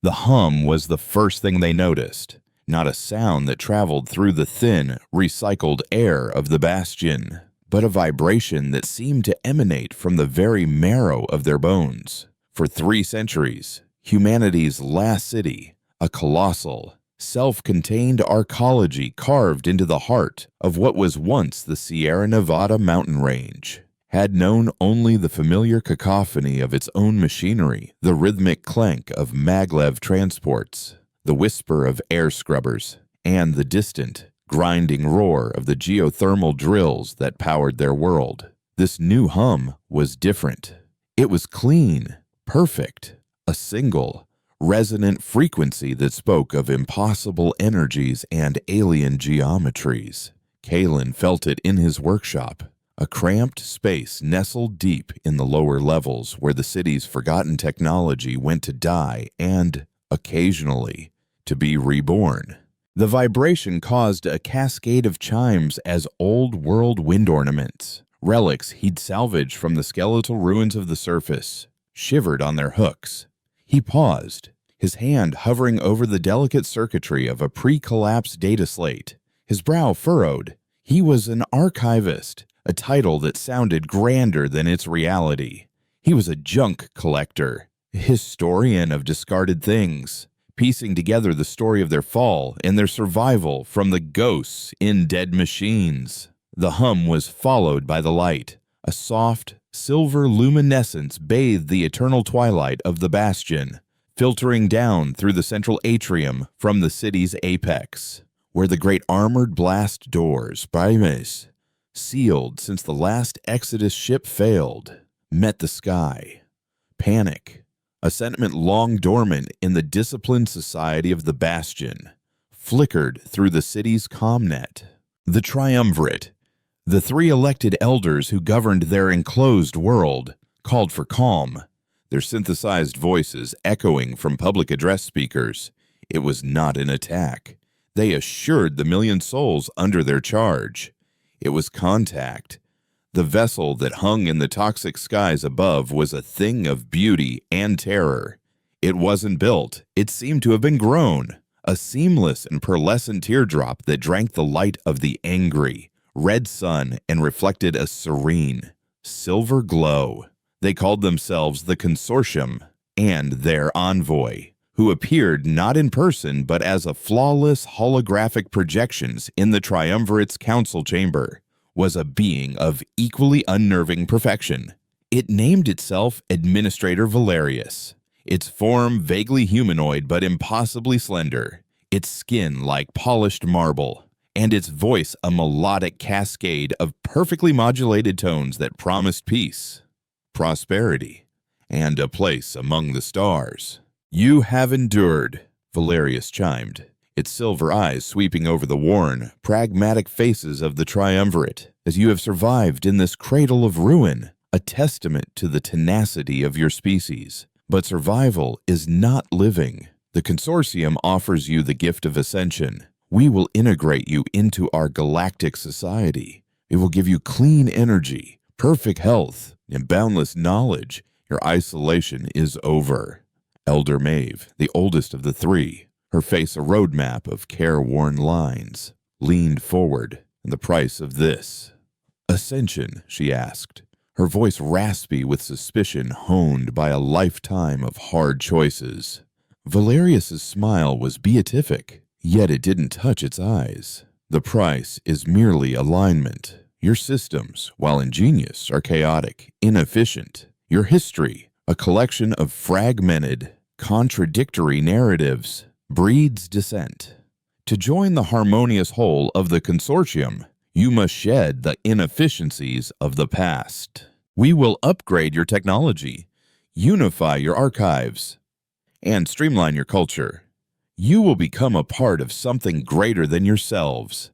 The hum was the first thing they noticed, not a sound that traveled through the thin, recycled air of the bastion, but a vibration that seemed to emanate from the very marrow of their bones. For 3 centuries, humanity's last city, a colossal, self-contained arcology carved into the heart of what was once the Sierra Nevada mountain range, had known only the familiar cacophony of its own machinery, the rhythmic clank of maglev transports, the whisper of air scrubbers, and the distant, grinding roar of the geothermal drills that powered their world. This new hum was different. It was clean, perfect, a single, resonant frequency that spoke of impossible energies and alien geometries. Kalen felt it in his workshop, a cramped space nestled deep in the lower levels where the city's forgotten technology went to die and, occasionally, to be reborn. The vibration caused a cascade of chimes as old-world wind ornaments, relics he'd salvaged from the skeletal ruins of the surface, shivered on their hooks. He paused, his hand hovering over the delicate circuitry of a pre-collapsed data slate, his brow furrowed. He was an archivist, a title that sounded grander than its reality. He was a junk collector, a historian of discarded things, piecing together the story of their fall and their survival from the ghosts in dead machines. The hum was followed by the light. A soft, silver luminescence bathed the eternal twilight of the bastion, filtering down through the central atrium from the city's apex, where the great armored blast doors, Primus, sealed since the last Exodus ship failed, met the sky. Panic, a sentiment long dormant in the disciplined society of the bastion, flickered through the city's commnet. The triumvirate, the 3 elected elders who governed their enclosed world, called for calm, their synthesized voices echoing from public address speakers. It was not an attack. They assured the million souls under their charge. It was contact. The vessel that hung in the toxic skies above was a thing of beauty and terror. It wasn't built. It seemed to have been grown. A seamless and pearlescent teardrop that drank the light of the angry, red sun and reflected a serene, silver glow. They called themselves the Consortium, and their envoy, who appeared not in person but as a flawless holographic projections in the Triumvirate's council chamber, was a being of equally unnerving perfection. It named itself Administrator Valerius, its form vaguely humanoid but impossibly slender, its skin like polished marble, and its voice a melodic cascade of perfectly modulated tones that promised peace, prosperity, and a place among the stars. "You have endured," Valerius chimed, its silver eyes sweeping over the worn, pragmatic faces of the triumvirate, "as you have survived in this cradle of ruin, a testament to the tenacity of your species. But survival is not living. The Consortium offers you the gift of ascension. We will integrate you into our galactic society. It will give you clean energy, perfect health, and boundless knowledge. Your isolation is over." Elder Maeve, the oldest of the 3, her face a roadmap of careworn lines, leaned forward. "And the price of this?" "Ascension," she asked, her voice raspy with suspicion honed by a lifetime of hard choices. Valerius's smile was beatific, yet it didn't touch its eyes. "The price is merely alignment. Your systems, while ingenious, are chaotic, inefficient. Your history, a collection of fragmented, contradictory narratives, breeds dissent. To join the harmonious whole of the Consortium, you must shed the inefficiencies of the past. We will upgrade your technology, unify your archives, and streamline your culture. You will become a part of something greater than yourselves."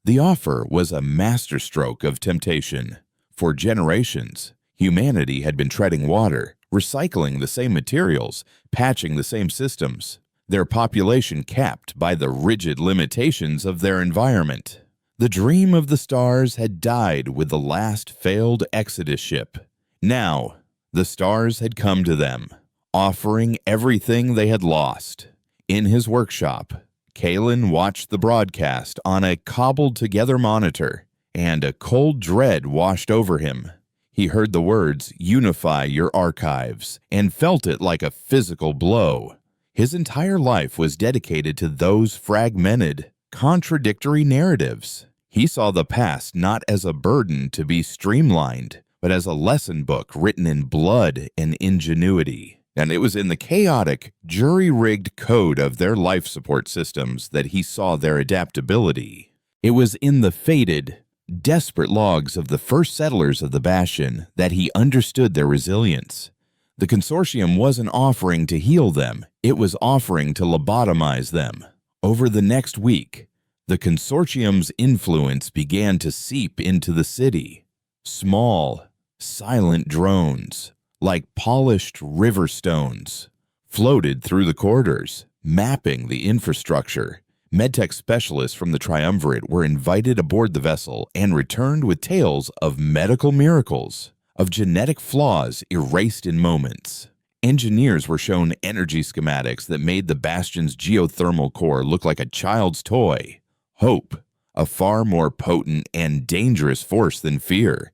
The offer was a masterstroke of temptation. For generations, humanity had been treading water, recycling the same materials, patching the same systems, their population capped by the rigid limitations of their environment. The dream of the stars had died with the last failed Exodus ship. Now, the stars had come to them, offering everything they had lost. In his workshop, Kalen watched the broadcast on a cobbled-together monitor, and a cold dread washed over him. He heard the words, "Unify your archives," and felt it like a physical blow. His entire life was dedicated to those fragmented, contradictory narratives. He saw the past not as a burden to be streamlined, but as a lesson book written in blood and ingenuity. And it was in the chaotic, jury-rigged code of their life support systems that he saw their adaptability. It was in the fated, desperate logs of the first settlers of the Bastion that he understood their resilience. The consortium wasn't offering to heal them, it was offering to lobotomize them. Over the next week, the consortium's influence began to seep into the city. Small, silent drones, like polished river stones, floated through the corridors, mapping the infrastructure. Medtech specialists from the Triumvirate were invited aboard the vessel and returned with tales of medical miracles, of genetic flaws erased in moments. Engineers were shown energy schematics that made the Bastion's geothermal core look like a child's toy. Hope, a far more potent and dangerous force than fear,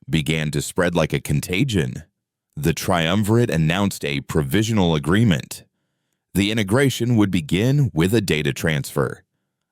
began to spread like a contagion. The Triumvirate announced a provisional agreement. The integration would begin with a data transfer.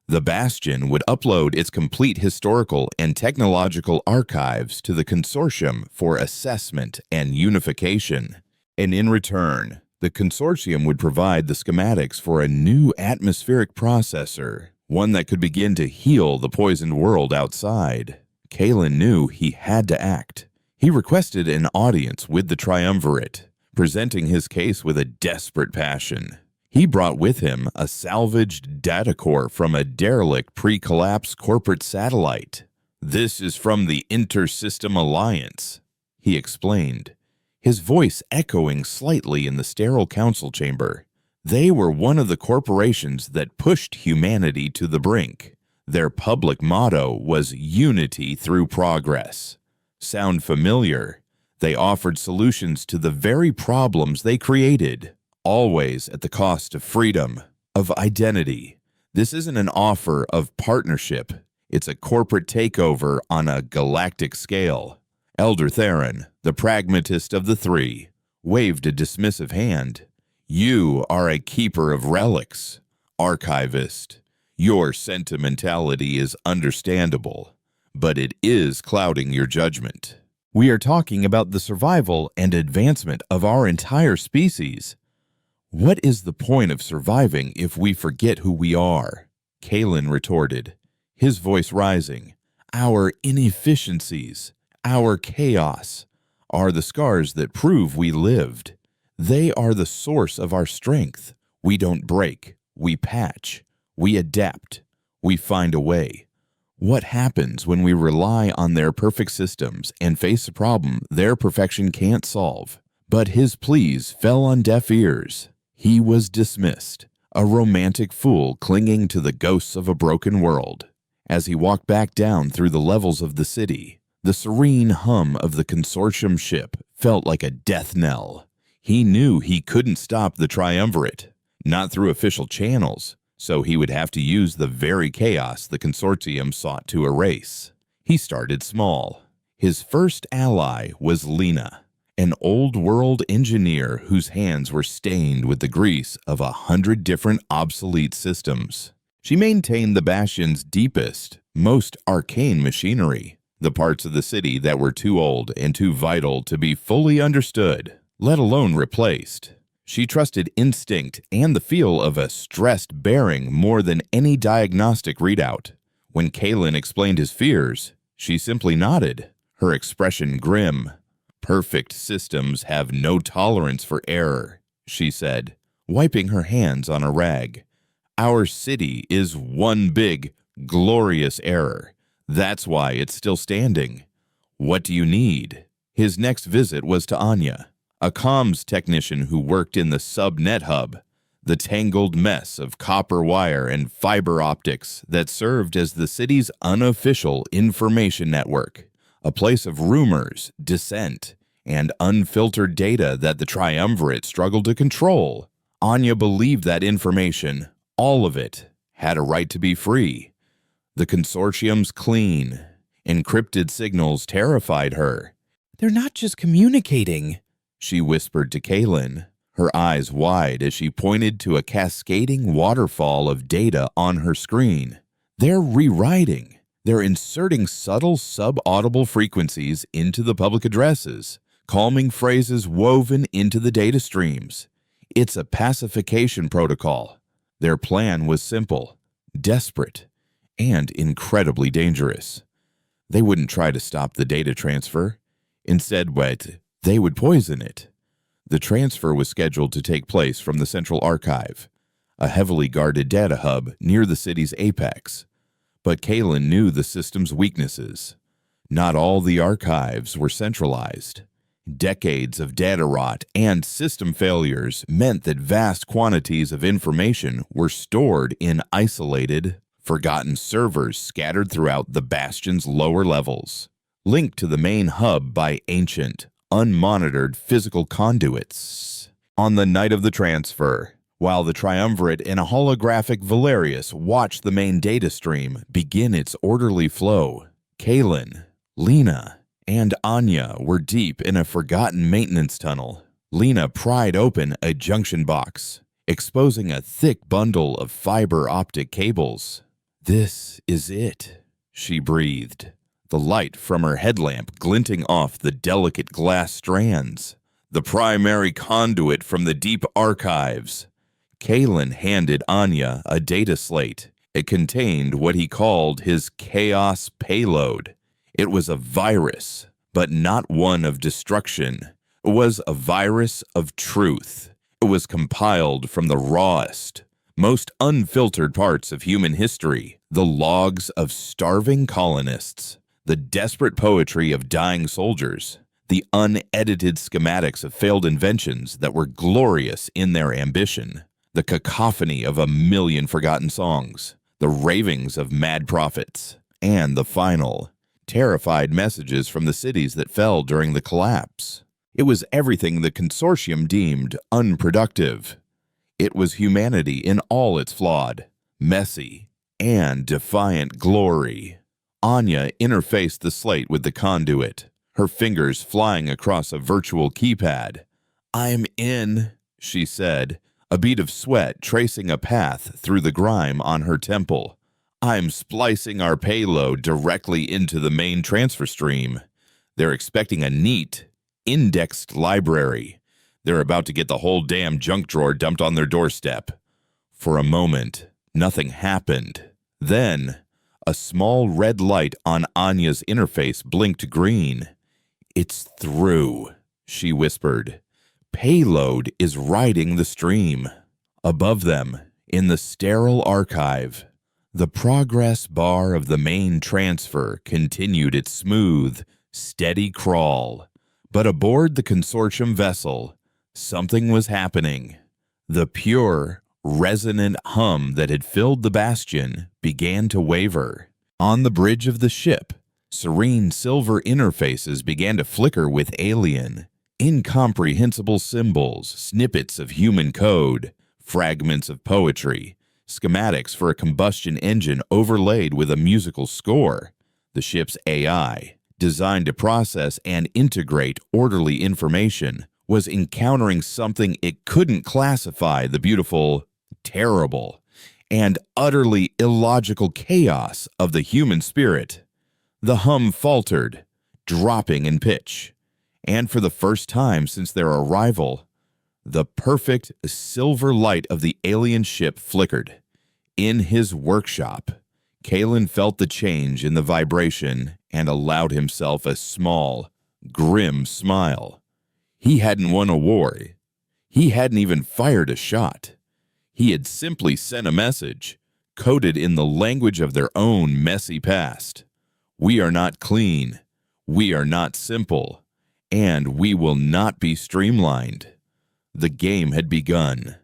The Bastion would upload its complete historical and technological archives to the consortium for assessment and unification. And in return, the consortium would provide the schematics for a new atmospheric processor, one that could begin to heal the poisoned world outside. Kalen knew he had to act. He requested an audience with the Triumvirate, presenting his case with a desperate passion. He brought with him a salvaged data core from a derelict pre-collapse corporate satellite. "This is from the Inter-System Alliance," he explained, his voice echoing slightly in the sterile council chamber. They were one of the corporations that pushed humanity to the brink. Their public motto was unity through progress. Sound familiar? They offered solutions to the very problems they created, always at the cost of freedom, of identity. This isn't an offer of partnership. It's a corporate takeover on a galactic scale. Elder Theron, the pragmatist of the three, waved a dismissive hand. "You are a keeper of relics, archivist. Your sentimentality is understandable, but it is clouding your judgment. We are talking about the survival and advancement of our entire species. What is the point of surviving if we forget who we are?" Kalen retorted, his voice rising. "Our inefficiencies, our chaos, are the scars that prove we lived. They are the source of our strength. We don't break, we patch, we adapt, we find a way. What happens when we rely on their perfect systems and face a problem their perfection can't solve?" But his pleas fell on deaf ears. He was dismissed, a romantic fool clinging to the ghosts of a broken world. As he walked back down through the levels of the city, the serene hum of the consortium ship felt like a death knell. He knew he couldn't stop the Triumvirate, not through official channels, so he would have to use the very chaos the consortium sought to erase. He started small. His first ally was Lena, an old-world engineer whose hands were stained with the grease of 100 different obsolete systems. She maintained the Bastion's deepest, most arcane machinery, the parts of the city that were too old and too vital to be fully understood, let alone replaced. She trusted instinct and the feel of a stressed bearing more than any diagnostic readout. When Kalen explained his fears, she simply nodded, her expression grim. "Perfect systems have no tolerance for error," she said, wiping her hands on a rag. "Our city is one big, glorious error. That's why it's still standing. What do you need?" His next visit was to Anya, a comms technician who worked in the subnet hub, the tangled mess of copper wire and fiber optics that served as the city's unofficial information network, a place of rumors, dissent, and unfiltered data that the Triumvirate struggled to control. Anya believed that information, all of it, had a right to be free. The consortium's clean, encrypted signals terrified her. "They're not just communicating," she whispered to Kaylin, her eyes wide as she pointed to a cascading waterfall of data on her screen. "They're rewriting. They're inserting subtle sub-audible frequencies into the public addresses, calming phrases woven into the data streams. It's a pacification protocol." Their plan was simple, desperate, and incredibly dangerous. They wouldn't try to stop the data transfer. Instead, they would poison it. The transfer was scheduled to take place from the Central Archive, a heavily guarded data hub near the city's apex. But Kaylin knew the system's weaknesses. Not all the archives were centralized. Decades of data rot and system failures meant that vast quantities of information were stored in isolated, forgotten servers scattered throughout the Bastion's lower levels, linked to the main hub by ancient, unmonitored physical conduits. On the night of the transfer, while the Triumvirate in a holographic Valerius watched the main data stream begin its orderly flow, Kaylin, Lena, and Anya were deep in a forgotten maintenance tunnel. Lena pried open a junction box, exposing a thick bundle of fiber optic cables. "This is it," she breathed, the light from her headlamp glinting off the delicate glass strands. "The primary conduit from the deep archives." Kaylin handed Anya a data slate. It contained what he called his chaos payload. It was a virus, but not one of destruction. It was a virus of truth. It was compiled from the rawest, most unfiltered parts of human history, the logs of starving colonists, the desperate poetry of dying soldiers, the unedited schematics of failed inventions that were glorious in their ambition, the cacophony of 1,000,000 forgotten songs, the ravings of mad prophets, and the final, terrified messages from the cities that fell during the collapse. It was everything the consortium deemed unproductive. It was humanity in all its flawed, messy, and defiant glory. Anya interfaced the slate with the conduit, her fingers flying across a virtual keypad. "I'm in," she said, a bead of sweat tracing a path through the grime on her temple. "I'm splicing our payload directly into the main transfer stream. They're expecting a neat, indexed library. They're about to get the whole damn junk drawer dumped on their doorstep." For a moment, nothing happened. Then, a small red light on Anya's interface blinked green. "It's through," she whispered. "Payload is riding the stream." Above them, in the sterile archive, the progress bar of the main transfer continued its smooth, steady crawl. But aboard the consortium vessel, something was happening. The pure, resonant hum that had filled the Bastion began to waver. On the bridge of the ship, serene silver interfaces began to flicker with alien, incomprehensible symbols, snippets of human code, fragments of poetry, schematics for a combustion engine overlaid with a musical score. The ship's AI, designed to process and integrate orderly information, was encountering something it couldn't classify: the beautiful, terrible, and utterly illogical chaos of the human spirit. The hum faltered, dropping in pitch, and for the first time since their arrival, the perfect silver light of the alien ship flickered. In his workshop, Kaylin felt the change in the vibration and allowed himself a small, grim smile. He hadn't won a war. He hadn't even fired a shot. He had simply sent a message, coded in the language of their own messy past. "We are not clean. We are not simple. And we will not be streamlined." The game had begun.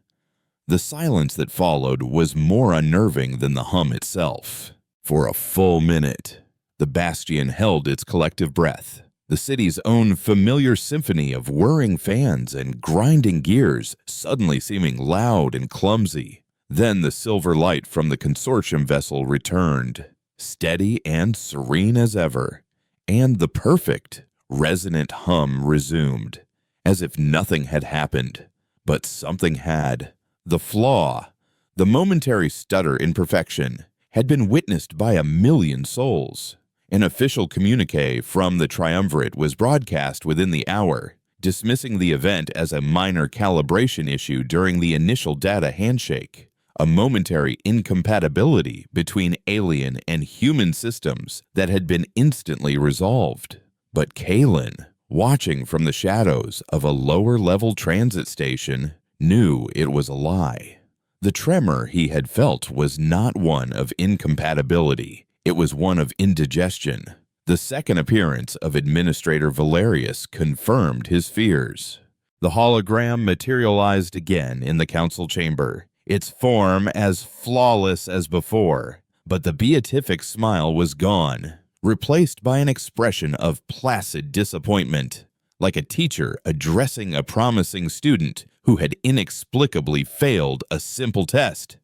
The silence that followed was more unnerving than the hum itself. For a full minute, the Bastion held its collective breath. The city's own familiar symphony of whirring fans and grinding gears suddenly seeming loud and clumsy. Then the silver light from the consortium vessel returned, steady and serene as ever, and the perfect, resonant hum resumed, as if nothing had happened. But something had. The flaw, the momentary stutter imperfection, had been witnessed by 1,000,000 souls. An official communique from the triumvirate was broadcast within the hour, dismissing the event as a minor calibration issue during the initial data handshake, a momentary incompatibility between alien and human systems that had been instantly resolved. But Kalen, watching from the shadows of a lower-level transit station, knew it was a lie. The tremor he had felt was not one of incompatibility. It was one of indigestion. The second appearance of Administrator Valerius confirmed his fears. The hologram materialized again in the council chamber, its form as flawless as before, but the beatific smile was gone, replaced by an expression of placid disappointment, like a teacher addressing a promising student who had inexplicably failed a simple test.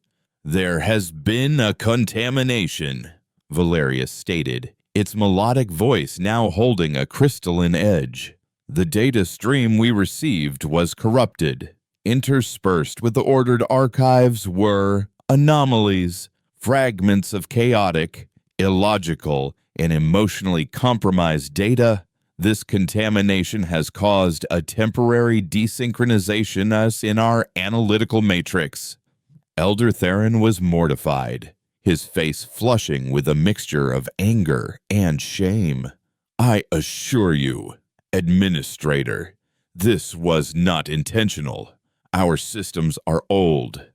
"There has been a contamination," Valerius stated, its melodic voice now holding a crystalline edge. "The data stream we received was corrupted. Interspersed with the ordered archives were anomalies, fragments of chaotic, illogical, and emotionally compromised data. This contamination has caused a temporary desynchronization as in our analytical matrix." Elder Theron was mortified, his face flushing with a mixture of anger and shame. "I assure you, Administrator, this was not intentional. Our systems are old.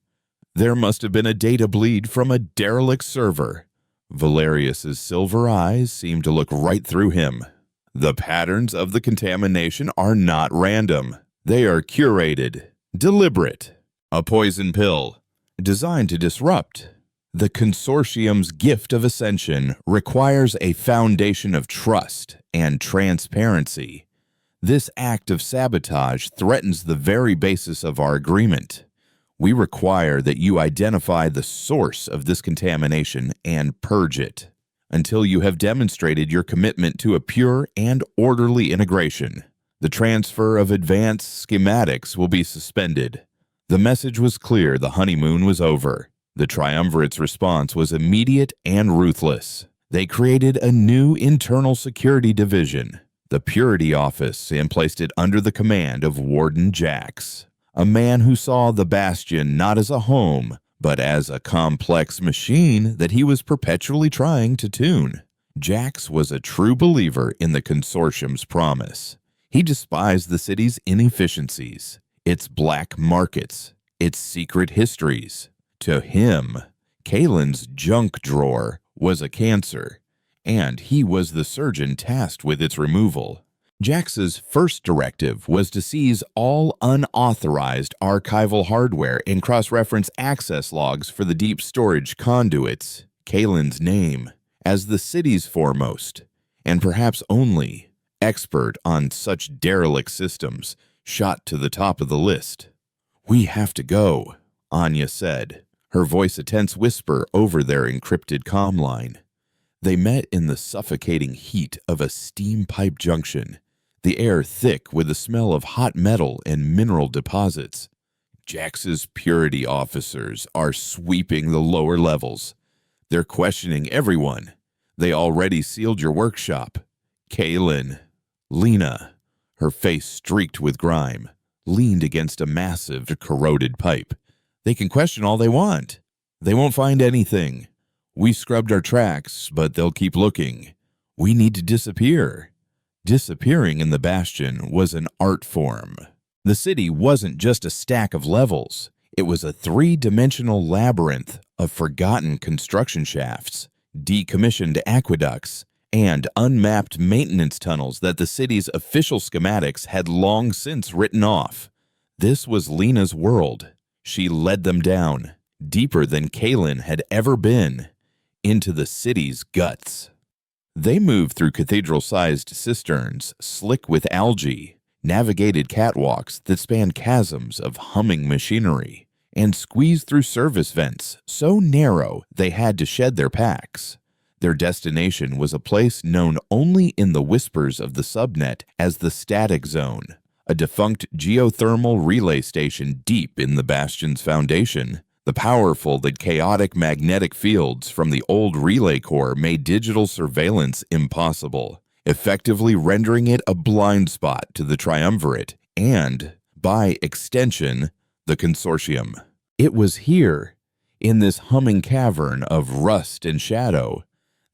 There must have been a data bleed from a derelict server." Valerius's silver eyes seemed to look right through him. "The patterns of the contamination are not random. They are curated, deliberate. A poison pill, designed to disrupt. The consortium's gift of ascension requires a foundation of trust and transparency. This act of sabotage threatens the very basis of our agreement. We require that you identify the source of this contamination and purge it, until you have demonstrated your commitment to a pure and orderly integration. The transfer of advanced schematics will be suspended." The message was clear. The honeymoon was over. The triumvirate's response was immediate and ruthless. They created a new internal security division, the Purity Office, and placed it under the command of Warden Jax, a man who saw the Bastion not as a home, but as a complex machine that he was perpetually trying to tune. Jax was a true believer in the consortium's promise. He despised the city's inefficiencies, its black markets, its secret histories. To him, Kalen's junk drawer was a cancer, and he was the surgeon tasked with its removal. Jax's first directive was to seize all unauthorized archival hardware and cross-reference access logs for the deep storage conduits. Kalen's name, as the city's foremost, and perhaps only, expert on such derelict systems, shot to the top of the list. "We have to go," Anya said, her voice a tense whisper over their encrypted comm line. They met in the suffocating heat of a steam pipe junction, the air thick with the smell of hot metal and mineral deposits. "Jax's purity officers are sweeping the lower levels. They're questioning everyone. They already sealed your workshop. Kalen." Lena, her face streaked with grime, leaned against a massive, corroded pipe. "They can question all they want. They won't find anything. We scrubbed our tracks, but they'll keep looking. We need to disappear." Disappearing in the Bastion was an art form. The city wasn't just a stack of levels. It was a three-dimensional labyrinth of forgotten construction shafts, decommissioned aqueducts, and unmapped maintenance tunnels that the city's official schematics had long since written off. This was Lena's world. She led them down, deeper than Kalen had ever been, into the city's guts. They moved through cathedral-sized cisterns, slick with algae, navigated catwalks that spanned chasms of humming machinery, and squeezed through service vents so narrow they had to shed their packs. Their destination was a place known only in the whispers of the subnet as the Static Zone, a defunct geothermal relay station deep in the Bastion's foundation. The powerful but chaotic magnetic fields from the old relay core made digital surveillance impossible, effectively rendering it a blind spot to the Triumvirate and, by extension, the Consortium. It was here, in this humming cavern of rust and shadow,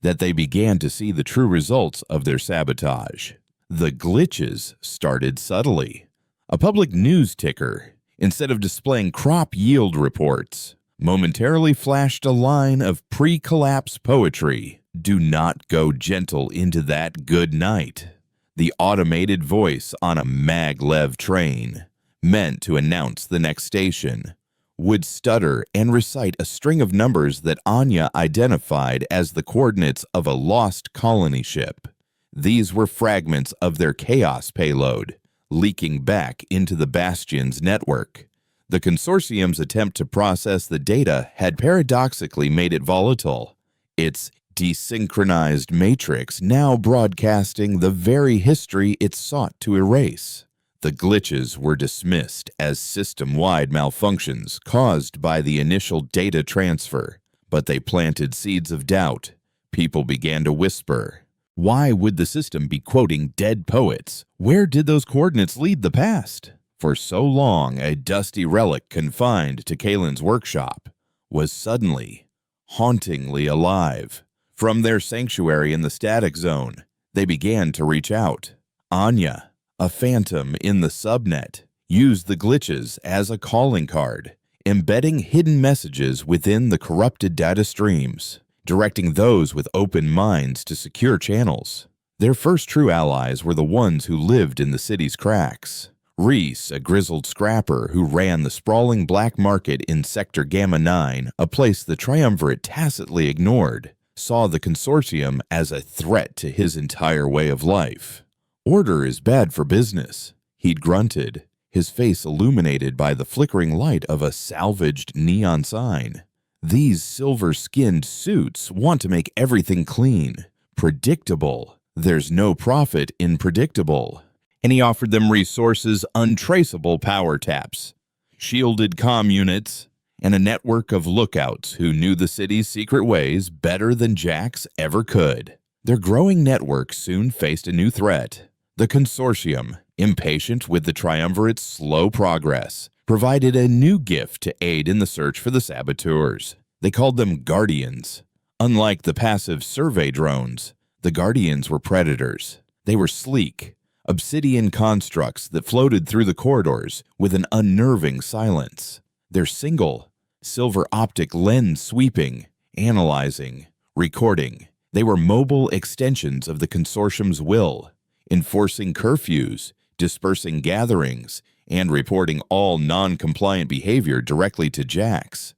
that they began to see the true results of their sabotage. The glitches started subtly. A public news ticker, instead of displaying crop yield reports, momentarily flashed a line of pre-collapse poetry. "Do not go gentle into that good night." The automated voice on a maglev train, meant to announce the next station, would stutter and recite a string of numbers that Anya identified as the coordinates of a lost colony ship. These were fragments of their chaos payload, leaking back into the Bastion's network. The Consortium's attempt to process the data had paradoxically made it volatile, its desynchronized matrix now broadcasting the very history it sought to erase. The glitches were dismissed as system-wide malfunctions caused by the initial data transfer, but they planted seeds of doubt. People began to whisper, why would the system be quoting dead poets? Where did those coordinates lead the past? For so long, a dusty relic confined to Kalen's workshop was suddenly, hauntingly alive. From their sanctuary in the Static Zone, they began to reach out. Anya, a phantom in the subnet, used the glitches as a calling card, embedding hidden messages within the corrupted data streams, directing those with open minds to secure channels. Their first true allies were the ones who lived in the city's cracks. Reese, a grizzled scrapper who ran the sprawling black market in Sector Gamma 9, a place the Triumvirate tacitly ignored, saw the Consortium as a threat to his entire way of life. "Order is bad for business," he'd grunted, his face illuminated by the flickering light of a salvaged neon sign. "These silver-skinned suits want to make everything clean, predictable. There's no profit in predictable." And he offered them resources, untraceable power taps, shielded comm units, and a network of lookouts who knew the city's secret ways better than Jax ever could. Their growing network soon faced a new threat. The Consortium, impatient with the Triumvirate's slow progress, provided a new gift to aid in the search for the saboteurs. They called them Guardians. Unlike the passive survey drones, the Guardians were predators. They were sleek, obsidian constructs that floated through the corridors with an unnerving silence. Their single, silver optic lens sweeping, analyzing, recording. They were mobile extensions of the Consortium's will, enforcing curfews, dispersing gatherings, and reporting all non-compliant behavior directly to Jax.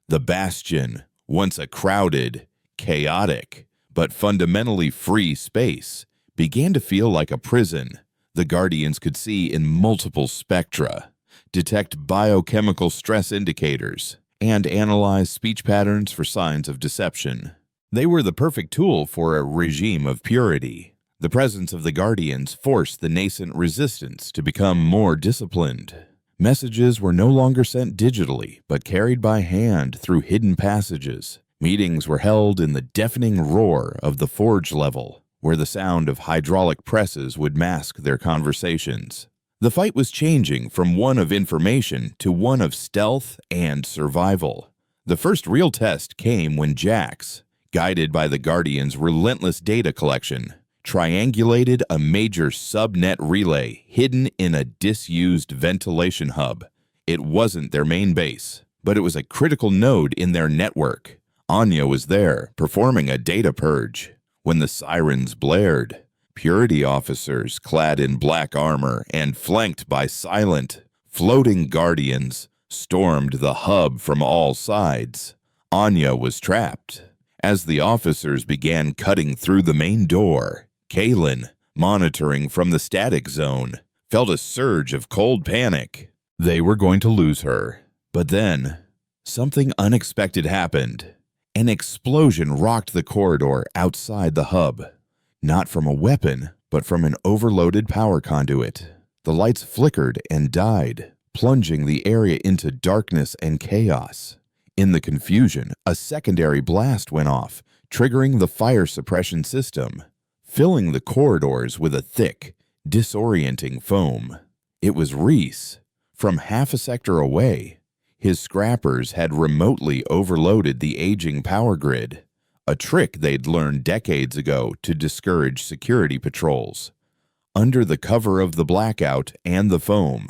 The Bastion, once a crowded, chaotic, but fundamentally free space, began to feel like a prison. The Guardians could see in multiple spectra, detect biochemical stress indicators, and analyze speech patterns for signs of deception. They were the perfect tool for a regime of purity. The presence of the Guardians forced the nascent resistance to become more disciplined. Messages were no longer sent digitally, but carried by hand through hidden passages. Meetings were held in the deafening roar of the forge level, where the sound of hydraulic presses would mask their conversations. The fight was changing from one of information to one of stealth and survival. The first real test came when Jax, guided by the Guardians' relentless data collection, triangulated a major subnet relay hidden in a disused ventilation hub. It wasn't their main base, but it was a critical node in their network. Anya was there, performing a data purge. When the sirens blared, purity officers clad in black armor and flanked by silent, floating Guardians stormed the hub from all sides. Anya was trapped. As the officers began cutting through the main door, Kaylin, monitoring from the static zone, felt a surge of cold panic. They were going to lose her. But then, something unexpected happened. An explosion rocked the corridor outside the hub. Not from a weapon, but from an overloaded power conduit. The lights flickered and died, plunging the area into darkness and chaos. In the confusion, a secondary blast went off, triggering the fire suppression system, filling the corridors with a thick, disorienting foam. It was Reese. From half a sector away, his scrappers had remotely overloaded the aging power grid, a trick they'd learned decades ago to discourage security patrols. Under the cover of the blackout and the foam,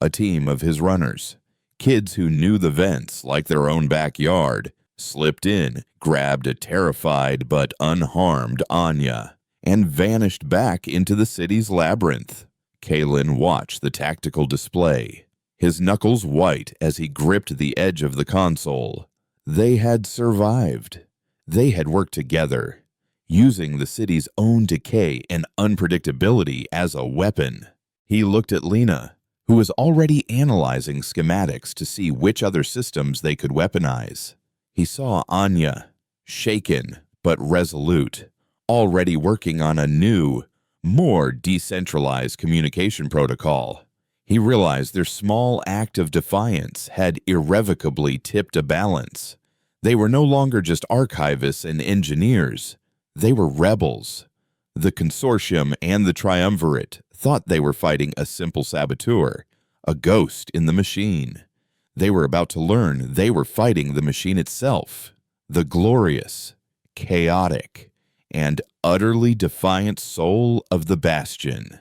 a team of his runners, kids who knew the vents like their own backyard, slipped in, grabbed a terrified but unharmed Anya, and vanished back into the city's labyrinth. Kaylin watched the tactical display, his knuckles white as he gripped the edge of the console. They had survived. They had worked together, using the city's own decay and unpredictability as a weapon. He looked at Lena, who was already analyzing schematics to see which other systems they could weaponize. He saw Anya, shaken but resolute, already working on a new, more decentralized communication protocol. He realized their small act of defiance had irrevocably tipped a balance. They were no longer just archivists and engineers. They were rebels. The consortium and the triumvirate thought they were fighting a simple saboteur, a ghost in the machine. They were about to learn they were fighting the machine itself, the glorious, chaotic, and utterly defiant soul of the Bastion.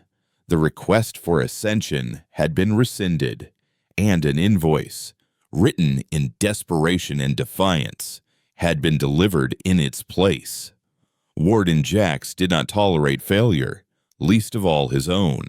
The request for ascension had been rescinded, and an invoice, written in desperation and defiance, had been delivered in its place. Warden Jax did not tolerate failure, least of all his own.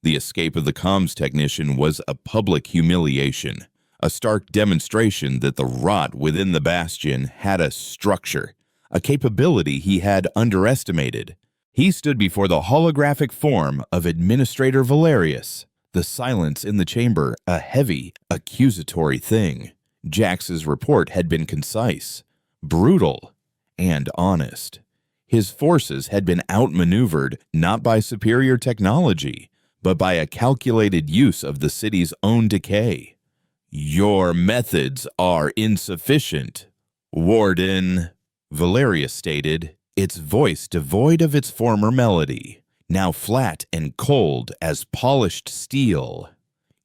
The escape of the comms technician was a public humiliation, a stark demonstration that the rot within the Bastion had a structure, a capability he had underestimated. He stood before the holographic form of Administrator Valerius, the silence in the chamber a heavy, accusatory thing. Jax's report had been concise, brutal, and honest. His forces had been outmaneuvered not by superior technology, but by a calculated use of the city's own decay. "Your methods are insufficient, Warden," Valerius stated, its voice devoid of its former melody, now flat and cold as polished steel.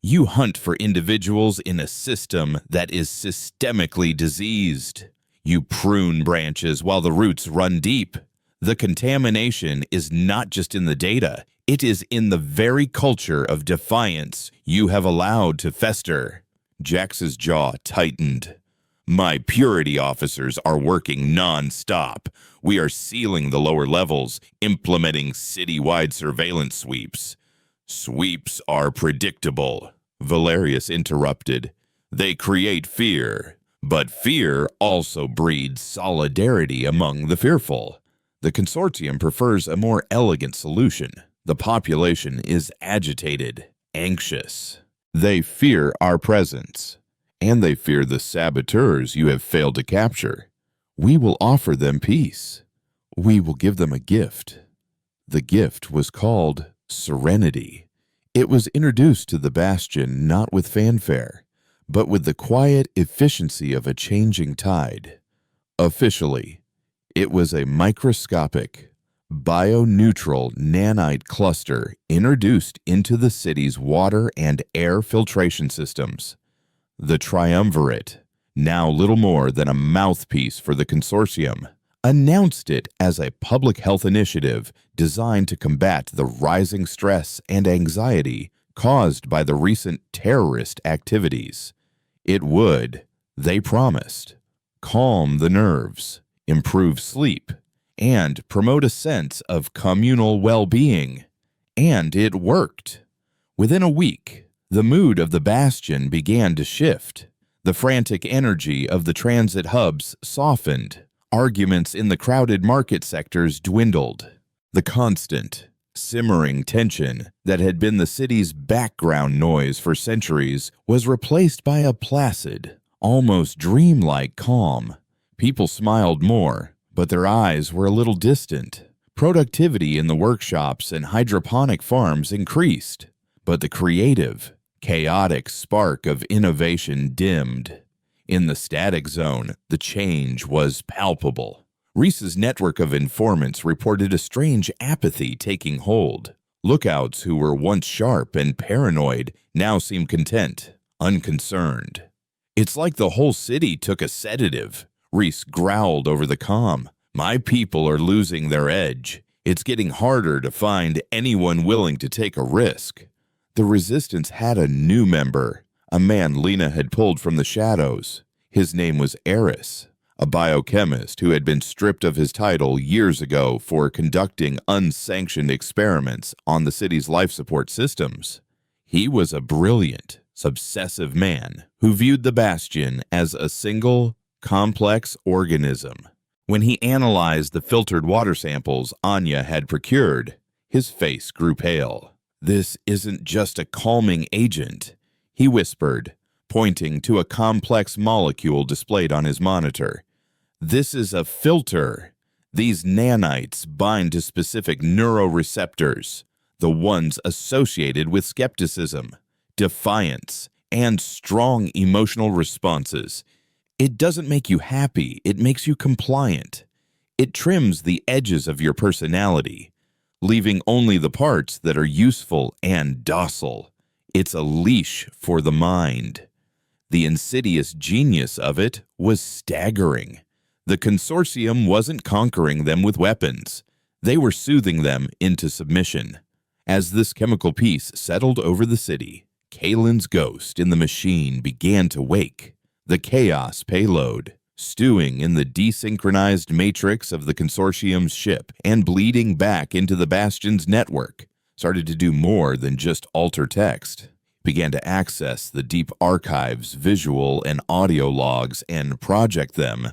"You hunt for individuals in a system that is systemically diseased. You prune branches while the roots run deep. The contamination is not just in the data, it is in the very culture of defiance you have allowed to fester." Jax's jaw tightened. "My purity officers are working non-stop. We are sealing the lower levels, implementing city-wide surveillance sweeps." "Sweeps are predictable," Valerius interrupted. "They create fear, but fear also breeds solidarity among the fearful. The consortium prefers a more elegant solution. The population is agitated, anxious. They fear our presence, and they fear the saboteurs you have failed to capture. We will offer them peace. We will give them a gift." The gift was called serenity. It was introduced to the Bastion not with fanfare, but with the quiet efficiency of a changing tide. Officially, it was a microscopic, bio-neutral nanite cluster introduced into the city's water and air filtration systems. The triumvirate, now little more than a mouthpiece for the consortium, announced it as a public health initiative designed to combat the rising stress and anxiety caused by the recent terrorist activities. It would, they promised, calm the nerves, improve sleep, and promote a sense of communal well-being. And it worked. Within a week, the mood of the Bastion began to shift. The frantic energy of the transit hubs softened. Arguments in the crowded market sectors dwindled. The constant, simmering tension that had been the city's background noise for centuries was replaced by a placid, almost dreamlike calm. People smiled more, but their eyes were a little distant. Productivity in the workshops and hydroponic farms increased, but the creative, chaotic spark of innovation dimmed. In the static zone, the change was palpable. Reese's network of informants reported a strange apathy taking hold. Lookouts who were once sharp and paranoid now seemed content, unconcerned. "It's like the whole city took a sedative," Reese growled over the comm. "My people are losing their edge. It's getting harder to find anyone willing to take a risk." The resistance had a new member, a man Lena had pulled from the shadows. His name was Eris, a biochemist who had been stripped of his title years ago for conducting unsanctioned experiments on the city's life support systems. He was a brilliant, obsessive man who viewed the Bastion as a single, complex organism. When he analyzed the filtered water samples Anya had procured, his face grew pale. "This isn't just a calming agent," he whispered, pointing to a complex molecule displayed on his monitor. "This is a filter. These nanites bind to specific neuroreceptors, the ones associated with skepticism, defiance, and strong emotional responses. It doesn't make you happy, it makes you compliant. It trims the edges of your personality, leaving only the parts that are useful and docile. It's a leash for the mind." The insidious genius of it was staggering. The consortium wasn't conquering them with weapons. They were soothing them into submission. As this chemical peace settled over the city, Kalen's ghost in the machine began to wake. The chaos payload, stewing in the desynchronized matrix of the consortium's ship and bleeding back into the Bastion's network, started to do more than just alter text. Began to access the deep archives, visual and audio logs, and project them.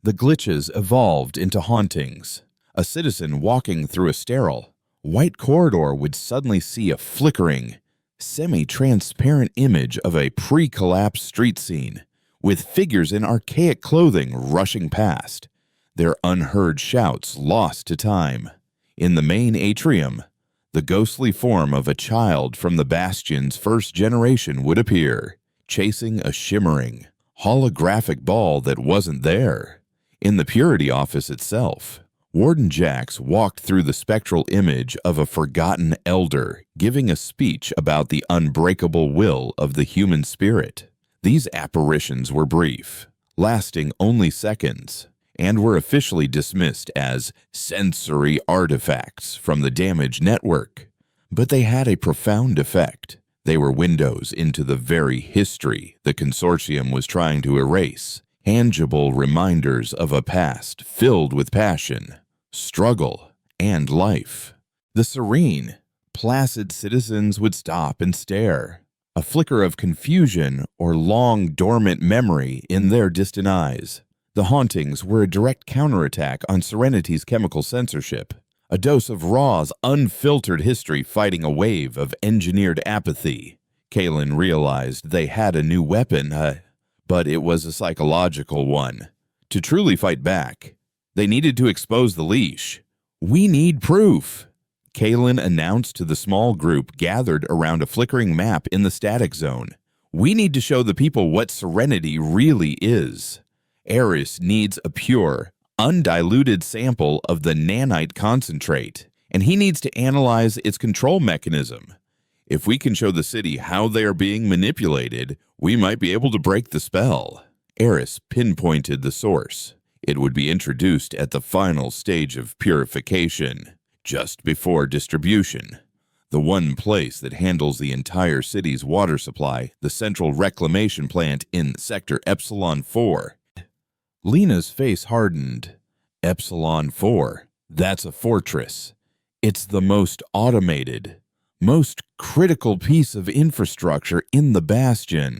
The glitches evolved into hauntings. A citizen walking through a sterile, white corridor would suddenly see a flickering, semi-transparent image of a pre-collapsed street scene, with figures in archaic clothing rushing past, their unheard shouts lost to time. In the main atrium, the ghostly form of a child from the Bastion's first generation would appear, chasing a shimmering, holographic ball that wasn't there. In the Purity office itself, Warden Jax walked through the spectral image of a forgotten elder, giving a speech about the unbreakable will of the human spirit. These apparitions were brief, lasting only seconds, and were officially dismissed as sensory artifacts from the damaged network. But they had a profound effect. They were windows into the very history the consortium was trying to erase, tangible reminders of a past filled with passion, struggle, and life. The serene, placid citizens would stop and stare, a flicker of confusion or long dormant memory in their distant eyes. The hauntings were a direct counterattack on Serenity's chemical censorship, a dose of Raw's unfiltered history fighting a wave of engineered apathy. Kalen realized they had a new weapon, but it was a psychological one. To truly fight back, they needed to expose the leash. "We need proof," Kalen announced to the small group gathered around a flickering map in the static zone. "We need to show the people what Serenity really is. Eris needs a pure, undiluted sample of the nanite concentrate, and he needs to analyze its control mechanism. If we can show the city how they are being manipulated, we might be able to break the spell." Eris pinpointed the source. It would be introduced at the final stage of purification, just before distribution. The one place that handles the entire city's water supply, the central reclamation plant in Sector Epsilon 4. Lena's face hardened. Epsilon 4, that's a fortress. It's the most automated, most critical piece of infrastructure in the Bastion.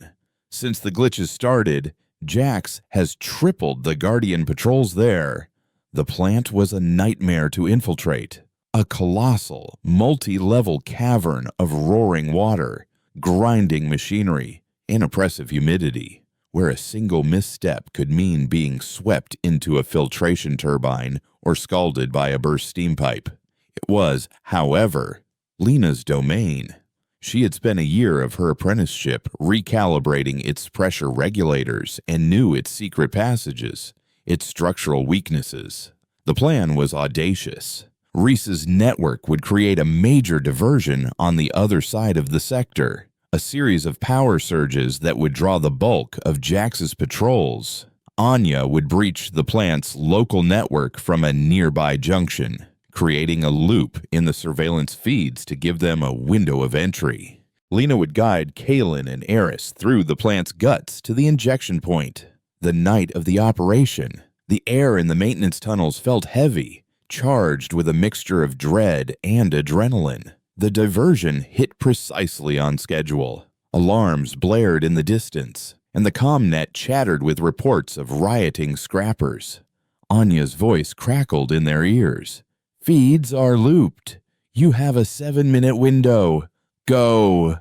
Since the glitches started, Jax has tripled the Guardian patrols there. The plant was a nightmare to infiltrate. A colossal, multi-level cavern of roaring water, grinding machinery, and oppressive humidity, where a single misstep could mean being swept into a filtration turbine or scalded by a burst steam pipe. It was, however, Lena's domain. She had spent a year of her apprenticeship recalibrating its pressure regulators and knew its secret passages, its structural weaknesses. The plan was audacious. Reese's network would create a major diversion on the other side of the sector, a series of power surges that would draw the bulk of Jax's patrols. Anya would breach the plant's local network from a nearby junction, creating a loop in the surveillance feeds to give them a window of entry. Lena would guide Kaylin and Eris through the plant's guts to the injection point. The night of the operation, the air in the maintenance tunnels felt heavy, charged with a mixture of dread and adrenaline. The diversion hit precisely on schedule. Alarms blared in the distance, and the commnet chattered with reports of rioting scrappers. Anya's voice crackled in their ears. "Feeds are looped. You have a 7-minute window. Go!"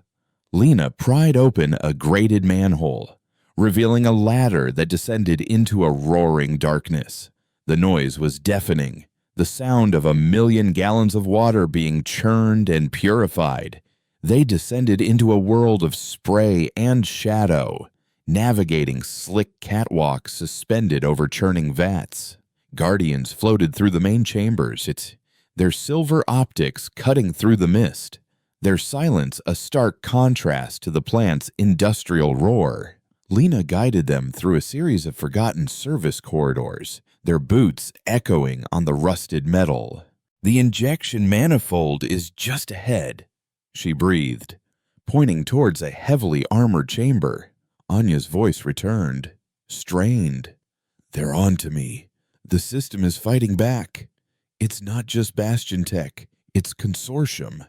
Lena pried open a grated manhole, revealing a ladder that descended into a roaring darkness. The noise was deafening, the sound of 1,000,000 gallons of water being churned and purified. They descended into a world of spray and shadow, navigating slick catwalks suspended over churning vats. Guardians floated through the main chambers, their silver optics cutting through the mist, their silence a stark contrast to the plant's industrial roar. Lena guided them through a series of forgotten service corridors, their boots echoing on the rusted metal. "The injection manifold is just ahead," she breathed, pointing towards a heavily armored chamber. Anya's voice returned, strained. "They're on to me. The system is fighting back. It's not just Bastion tech, it's consortium.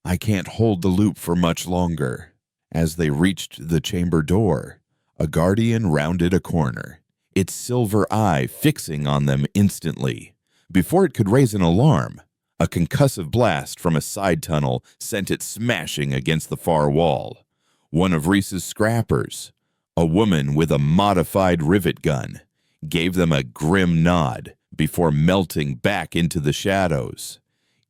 I can't hold the loop for much longer." As they reached the chamber door, a Guardian rounded a corner, its silver eye fixing on them instantly. Before it could raise an alarm, a concussive blast from a side tunnel sent it smashing against the far wall. One of Reese's scrappers, a woman with a modified rivet gun, gave them a grim nod before melting back into the shadows.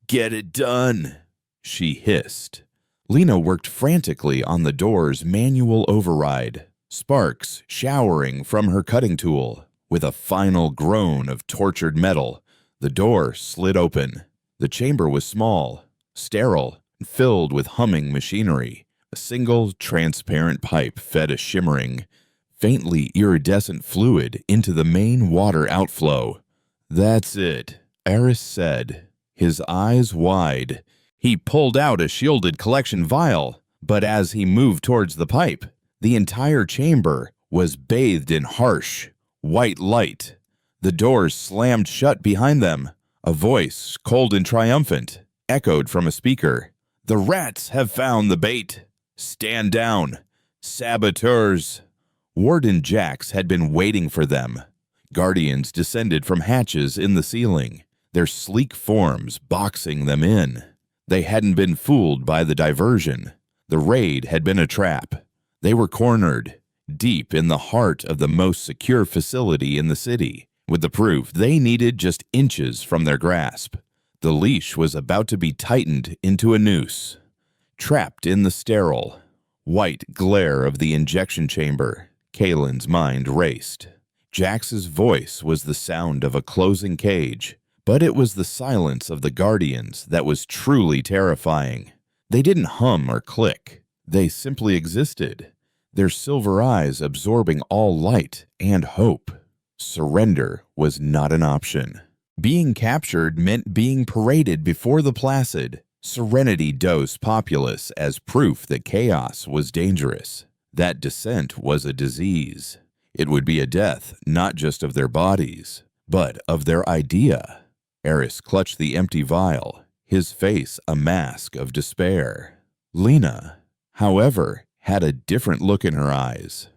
"Get it done," she hissed. Lena worked frantically on the door's manual override, sparks showering from her cutting tool. With a final groan of tortured metal, the door slid open. The chamber was small, sterile, and filled with humming machinery. A single transparent pipe fed a shimmering, faintly iridescent fluid into the main water outflow. "That's it," Eris said, his eyes wide. He pulled out a shielded collection vial, but as he moved towards the pipe, the entire chamber was bathed in harsh, white light. The doors slammed shut behind them. A voice, cold and triumphant, echoed from a speaker. "The rats have found the bait. Stand down. Saboteurs." Warden Jax had been waiting for them. Guardians descended from hatches in the ceiling, their sleek forms boxing them in. They hadn't been fooled by the diversion. The raid had been a trap. They were cornered, deep in the heart of the most secure facility in the city, with the proof they needed just inches from their grasp. The leash was about to be tightened into a noose. Trapped in the sterile, white glare of the injection chamber, Kaylin's mind raced. Jax's voice was the sound of a closing cage, but it was the silence of the Guardians that was truly terrifying. They didn't hum or click. They simply existed, their silver eyes absorbing all light and hope. Surrender was not an option. Being captured meant being paraded before the placid, serenity-dose populace as proof that chaos was dangerous, that dissent was a disease. It would be a death not just of their bodies, but of their idea. Eris clutched the empty vial, his face a mask of despair. Lena, however, had a different look in her eyes.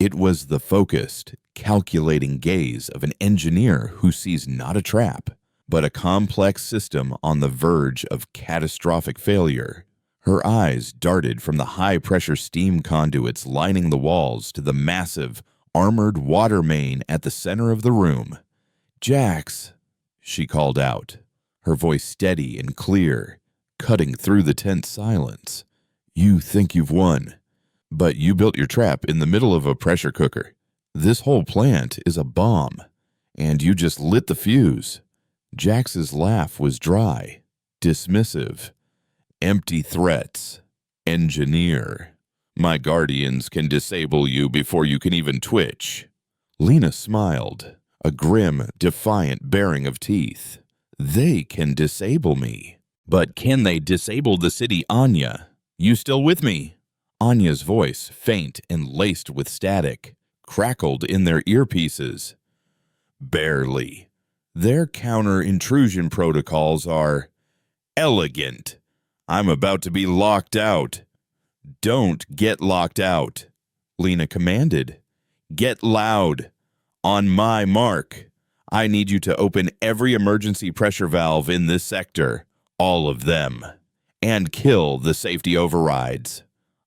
It was the focused, calculating gaze of an engineer who sees not a trap, but a complex system on the verge of catastrophic failure. Her eyes darted from the high-pressure steam conduits lining the walls to the massive, armored water main at the center of the room. "Jax," she called out, her voice steady and clear, cutting through the tense silence. "You think you've won, but you built your trap in the middle of a pressure cooker. This whole plant is a bomb, and you just lit the fuse." Jax's laugh was dry, dismissive. "Empty threats. Engineer. My guardians can disable you before you can even twitch." Lena smiled, a grim, defiant baring of teeth. "They can disable me. But can they disable the city Anya? You still with me?" Anya's voice, faint and laced with static, crackled in their earpieces. "Barely. Their counter-intrusion protocols are elegant. I'm about to be locked out." "Don't get locked out," Lena commanded. "Get loud. On my mark. I need you to open every emergency pressure valve in this sector, all of them, and kill the safety overrides."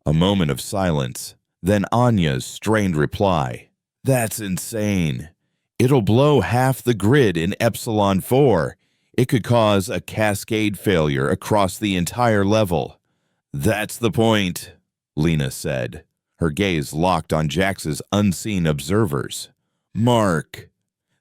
A moment of silence, then Anya's strained reply. "That's insane. It'll blow half the grid in Epsilon 4. It could cause a cascade failure across the entire level." "That's the point," Lena said, her gaze locked on Jax's unseen observers. "Mark."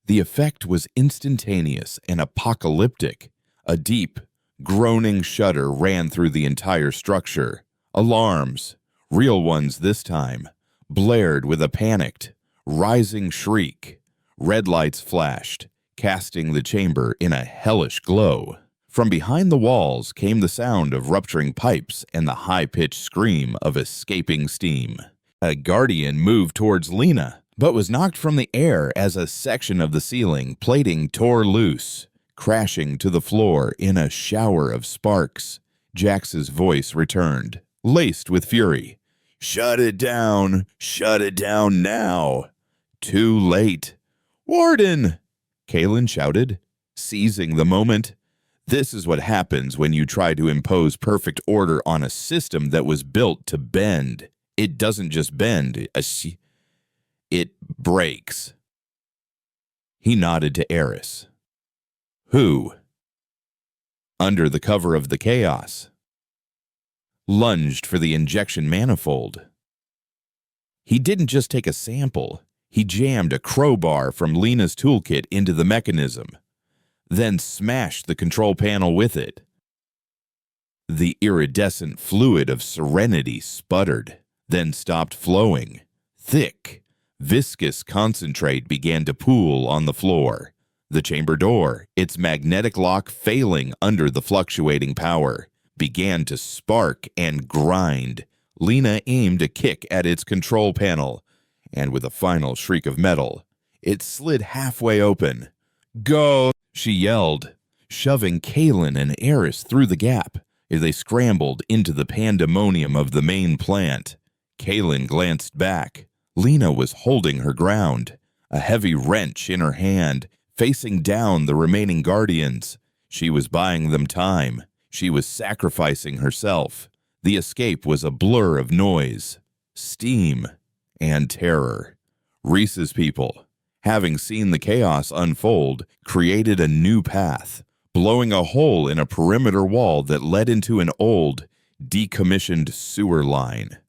The effect was instantaneous and apocalyptic. A deep, groaning shudder ran through the entire structure. Alarms, real ones this time, blared with a panicked, rising shriek. Red lights flashed, casting the chamber in a hellish glow. From behind the walls came the sound of rupturing pipes and the high-pitched scream of escaping steam. A guardian moved towards Lena, but was knocked from the air as a section of the ceiling plating tore loose, crashing to the floor in a shower of sparks. Jax's voice returned, laced with fury. "Shut it down! Shut it down now!" "Too late!" "Warden!" Kalen shouted, seizing the moment. This is what happens when you try to impose perfect order on a system that was built to bend. It doesn't just bend, it breaks. He nodded to Eris. "Who?" "Under the cover of the chaos." Lunged for the injection manifold. He didn't just take a sample. He jammed a crowbar from Lena's toolkit into the mechanism, then smashed the control panel with it. The iridescent fluid of serenity sputtered, then stopped flowing. Thick, viscous concentrate began to pool on the floor. The chamber door, its magnetic lock failing under the fluctuating power, began to spark and grind. Lena aimed a kick at its control panel, and with a final shriek of metal, it slid halfway open. "Go!" she yelled, shoving Kalen and Eris through the gap as they scrambled into the pandemonium of the main plant. Kalen glanced back. Lena was holding her ground, a heavy wrench in her hand, facing down the remaining guardians. She was buying them time. She was sacrificing herself. The escape was a blur of noise, steam, and terror. Reese's people, having seen the chaos unfold, created a new path, blowing a hole in a perimeter wall that led into an old, decommissioned sewer line.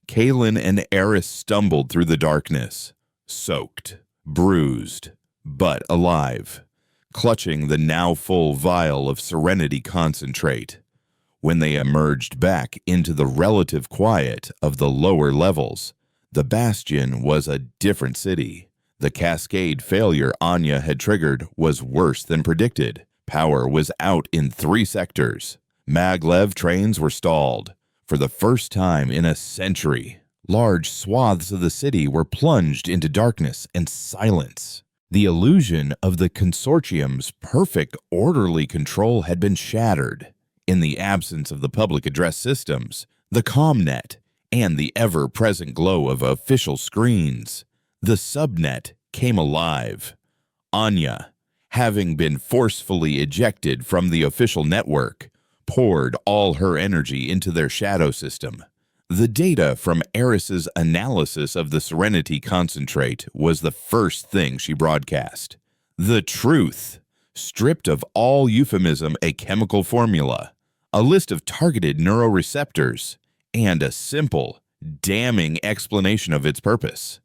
Kalen and Eris stumbled through the darkness, soaked, bruised, but alive, clutching the now full vial of serenity concentrate. When they emerged back into the relative quiet of the lower levels, the Bastion was a different city. The cascade failure Anya had triggered was worse than predicted. Power was out in 3 sectors. Maglev trains were stalled. For the first time in a century, large swaths of the city were plunged into darkness and silence. The illusion of the consortium's perfect orderly control had been shattered. In the absence of the public address systems, the ComNet, and the ever-present glow of official screens, the subnet came alive. Anya, having been forcefully ejected from the official network, poured all her energy into their shadow system. The data from Eris's analysis of the Serenity concentrate was the first thing she broadcast. The truth, stripped of all euphemism, a chemical formula, a list of targeted neuroreceptors, and a simple, damning explanation of its purpose.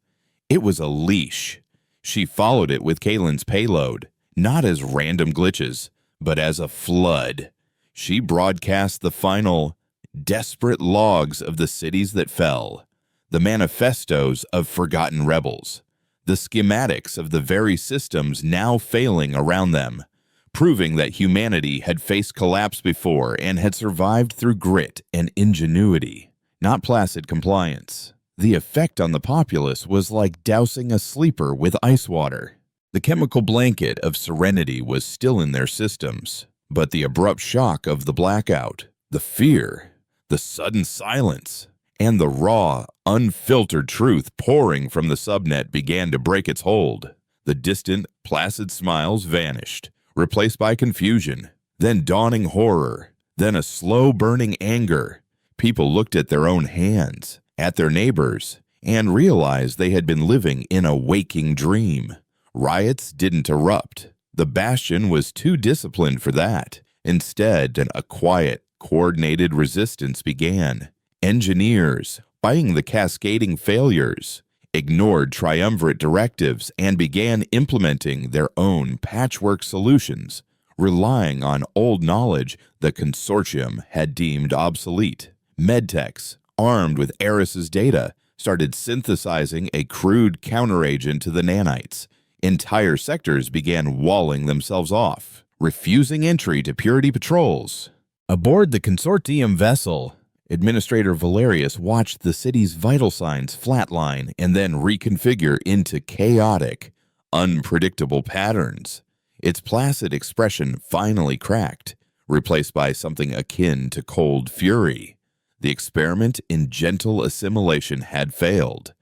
It was a leash. She followed it with Kaylin's payload, not as random glitches, but as a flood. She broadcast the final, desperate logs of the cities that fell, the manifestos of forgotten rebels, the schematics of the very systems now failing around them, proving that humanity had faced collapse before and had survived through grit and ingenuity, not placid compliance. The effect on the populace was like dousing a sleeper with ice water. The chemical blanket of serenity was still in their systems, but the abrupt shock of the blackout, the fear, the sudden silence, and the raw, unfiltered truth pouring from the subnet began to break its hold. The distant, placid smiles vanished, replaced by confusion, then dawning horror, then a slow-burning anger. People looked at their own hands, at their neighbors, and realized they had been living in a waking dream. Riots didn't erupt. The Bastion was too disciplined for that. Instead, a quiet, coordinated resistance began. Engineers, fighting the cascading failures, ignored triumvirate directives and began implementing their own patchwork solutions, relying on old knowledge the consortium had deemed obsolete. Medtechs, armed with Eris's data, started synthesizing a crude counteragent to the nanites. Entire sectors began walling themselves off, refusing entry to purity patrols. Aboard the consortium vessel, Administrator Valerius watched the city's vital signs flatline and then reconfigure into chaotic, unpredictable patterns. Its placid expression finally cracked, replaced by something akin to cold fury. The experiment in gentle assimilation had failed.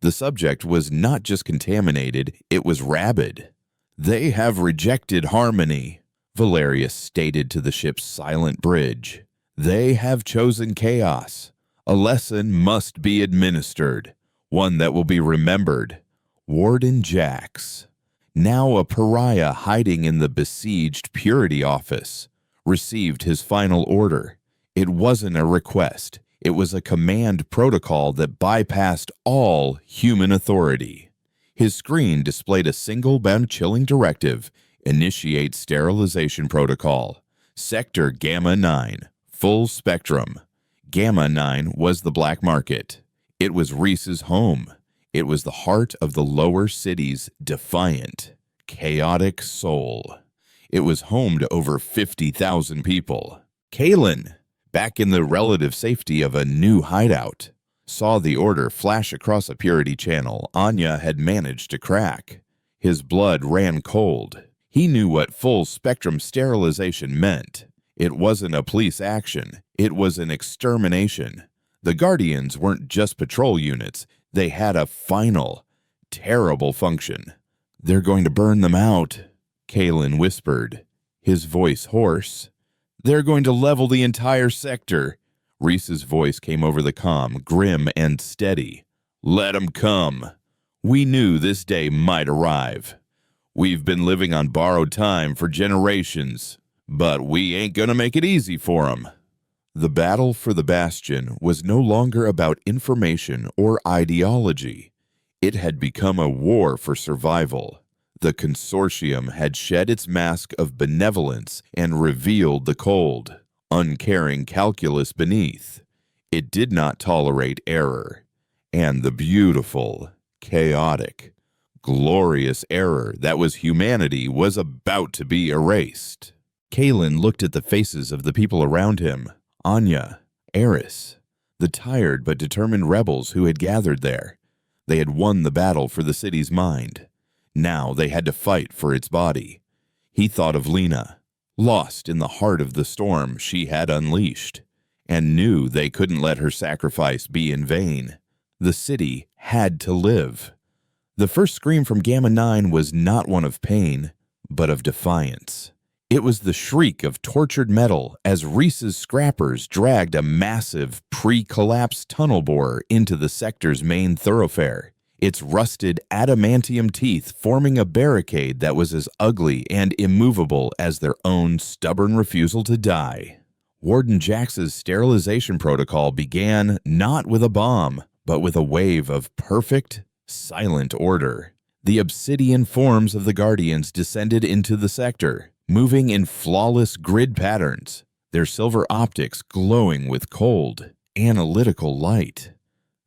The subject was not just contaminated, it was rabid. "They have rejected harmony," Valerius stated to the ship's silent bridge. "They have chosen chaos. A lesson must be administered, one that will be remembered." Warden Jax, now a pariah hiding in the besieged Purity office, received his final order. It wasn't a request. It was a command protocol that bypassed all human authority. His screen displayed a single bound-chilling directive: initiate sterilization protocol. Sector Gamma 9, full spectrum. Gamma 9 was the black market. It was Reese's home. It was the heart of the lower city's defiant, chaotic soul. It was home to over 50,000 people. Kaylin, back in the relative safety of a new hideout, saw the order flash across a purity channel Anya had managed to crack. His blood ran cold. He knew what full-spectrum sterilization meant. It wasn't a police action. It was an extermination. The Guardians weren't just patrol units. They had a final, terrible function. "They're going to burn them out," Kaylin whispered, his voice hoarse. "They're going to level the entire sector." Reese's voice came over the comm, grim and steady. "Let 'em come. We knew this day might arrive. We've been living on borrowed time for generations, but we ain't gonna make it easy for 'em." The battle for the Bastion was no longer about information or ideology. It had become a war for survival. The consortium had shed its mask of benevolence and revealed the cold, uncaring calculus beneath. It did not tolerate error, and the beautiful, chaotic, glorious error that was humanity was about to be erased. Kaylin looked at the faces of the people around him. Anya, Eris, the tired but determined rebels who had gathered there. They had won the battle for the city's mind. Now they had to fight for its body. He thought of Lena, lost in the heart of the storm she had unleashed. and knew they couldn't let her sacrifice be in vain. The city had to live. The first scream from Gamma 9 was not one of pain, but of defiance. It was the shriek of tortured metal as Reese's scrappers dragged a massive, pre-collapsed tunnel borer into the sector's main thoroughfare, its rusted adamantium teeth forming a barricade that was as ugly and immovable as their own stubborn refusal to die. Warden Jax's sterilization protocol began not with a bomb, but with a wave of perfect, silent order. The obsidian forms of the Guardians descended into the sector, moving in flawless grid patterns, their silver optics glowing with cold, analytical light.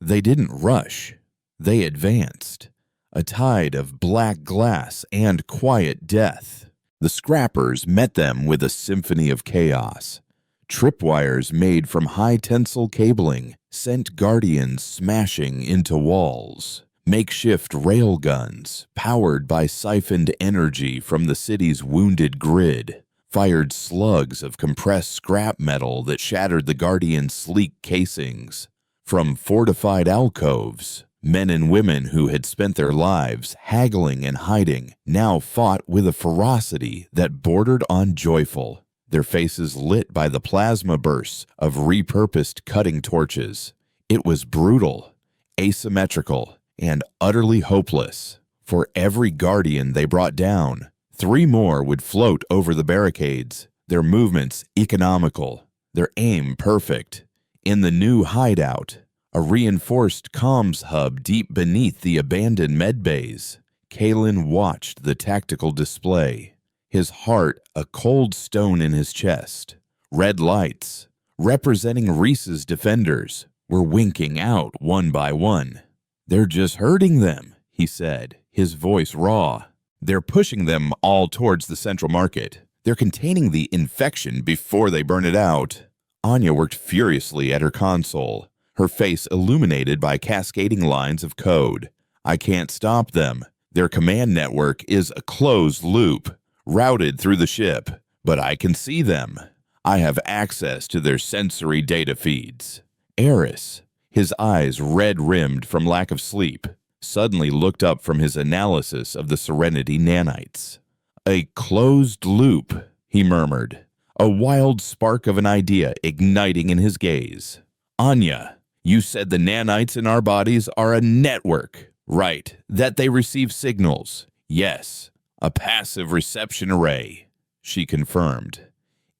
They didn't rush. They advanced, a tide of black glass and quiet death. The scrappers met them with a symphony of chaos. Tripwires made from high-tensile cabling sent Guardians smashing into walls. Makeshift railguns, powered by siphoned energy from the city's wounded grid, fired slugs of compressed scrap metal that shattered the Guardians' sleek casings. From fortified alcoves, men and women who had spent their lives haggling and hiding now fought with a ferocity that bordered on joyful, their faces lit by the plasma bursts of repurposed cutting torches. It was brutal, asymmetrical, and utterly hopeless. For every Guardian they brought down, 3 more would float over the barricades, their movements economical, their aim perfect. In the new hideout, a reinforced comms hub deep beneath the abandoned medbays, Kalen watched the tactical display, his heart a cold stone in his chest. Red lights, representing Reese's defenders, were winking out one by one. "They're just hurting them," he said, his voice raw. "They're pushing them all towards the central market. They're containing the infection before they burn it out." Anya worked furiously at her console, her face illuminated by cascading lines of code. "I can't stop them. Their command network is a closed loop, routed through the ship, but I can see them. I have access to their sensory data feeds." Eris, his eyes red-rimmed from lack of sleep, suddenly looked up from his analysis of the Serenity nanites. "A closed loop," he murmured, a wild spark of an idea igniting in his gaze. "Anya, you said the nanites in our bodies are a network, right? That they receive signals." "Yes, a passive reception array," she confirmed.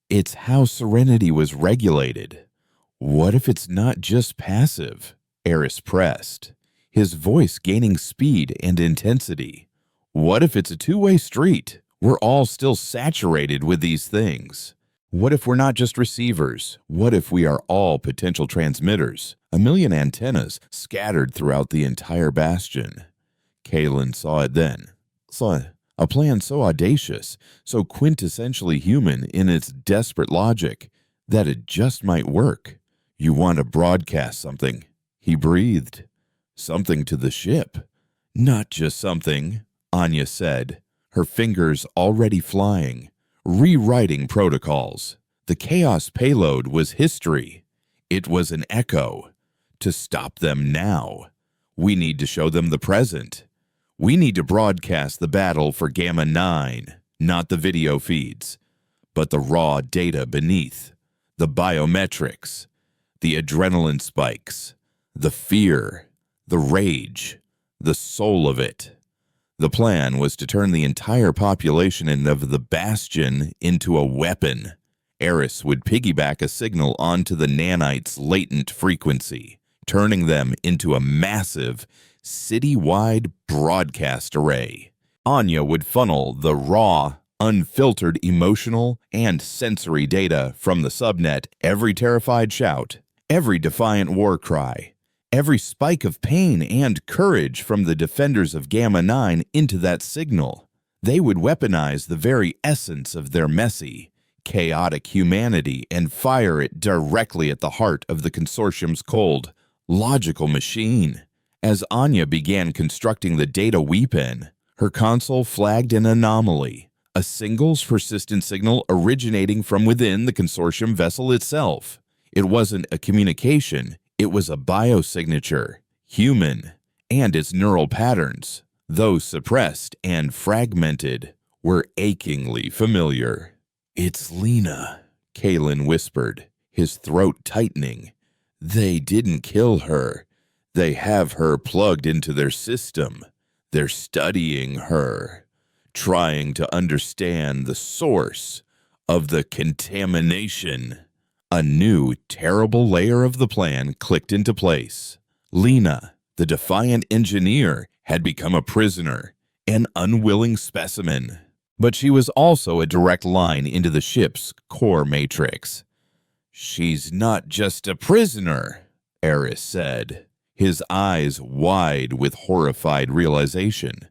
"It's how Serenity was regulated." "What if it's not just passive?" Eris pressed, his voice gaining speed and intensity. "What if it's a two-way street? We're all still saturated with these things. What if we're not just receivers? What if we are all potential transmitters? A million antennas scattered throughout the entire bastion." Kalen saw it then. Saw a plan so audacious, so quintessentially human in its desperate logic, that it just might work. "You want to broadcast something," he breathed. "Something to the ship." "Not just something," Anya said, her fingers already flying, rewriting protocols. The Chaos payload was history. It was an echo. To stop them now, we need to show them the present. We need to broadcast the battle for Gamma 9, not the video feeds, but the raw data beneath, the biometrics, the adrenaline spikes, the fear, the rage, the soul of it. The plan was to turn the entire population of the Bastion into a weapon. Eris would piggyback a signal onto the nanites' latent frequency, turning them into a massive, city-wide broadcast array. Anya would funnel the raw, unfiltered emotional and sensory data from the subnet, every terrified shout, every defiant war cry, every spike of pain and courage from the defenders of Gamma 9 into that signal. They would weaponize the very essence of their messy, chaotic humanity and fire it directly at the heart of the Consortium's cold, logical machine. As Anya began constructing the data weapon, her console flagged an anomaly, a single persistent signal originating from within the Consortium vessel itself. It wasn't a communication, it was a biosignature, human, and its neural patterns, though suppressed and fragmented, were achingly familiar. "It's Lena," Kalen whispered, his throat tightening. "They didn't kill her. They have her plugged into their system. They're studying her, trying to understand the source of the contamination." A new, terrible layer of the plan clicked into place. Lena, the defiant engineer, had become a prisoner, an unwilling specimen. But she was also a direct line into the ship's core matrix. "She's not just a prisoner," Eris said, his eyes wide with horrified realization.